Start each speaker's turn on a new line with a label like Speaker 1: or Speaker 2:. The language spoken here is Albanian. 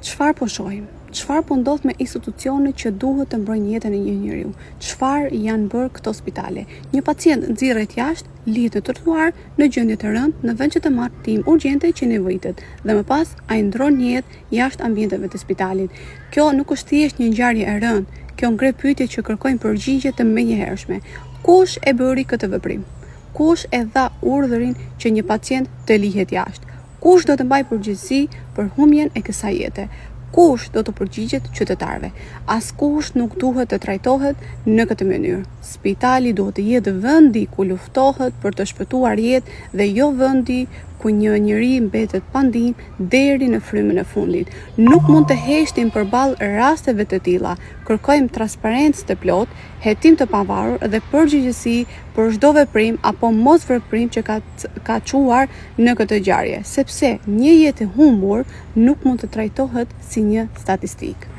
Speaker 1: Çfarë po shohim? Çfarë po ndodh me institucionet që duhet të mbrojnë jetën e një njeriu? Çfarë janë bërë këto spitale? Një pacient nxirret jashtë, lihet në trotuar në gjendje të rëndë, në vend që të marrë ndihmë urgjente që nevojitet, dhe më pas ai ndron një jetë jashtë ambienteve të spitalit. Kjo nuk është thjesht një ngjarje e rëndë, kjo ngre pyetje që kërkojnë përgjigje të menjëhershme. Kush e bëri këtë veprim? Kush e dha urdhërin që një pacient të lihet jashtë? Kush do të mbajë përgjegjësi për humjen e kësaj jete? Kush do të përgjigjet qytetarëve? Askush nuk duhet të trajtohet në këtë mënyrë. Spitali duhet të jetë vendi ku luftohet për të shpëtuar jetë dhe jo vendi ku një njeri mbetet pa ndihmë deri në frymën e fundit. Nuk mund të heshtim përballë rasteve të tilla. Kërkojmë transparencë të plotë, hetim të pavarur dhe përgjegjësi për çdo veprim apo mos veprim që ka çuar në këtë ngjarje, sepse një jetë e humbur nuk mund të trajtohet si një statistikë.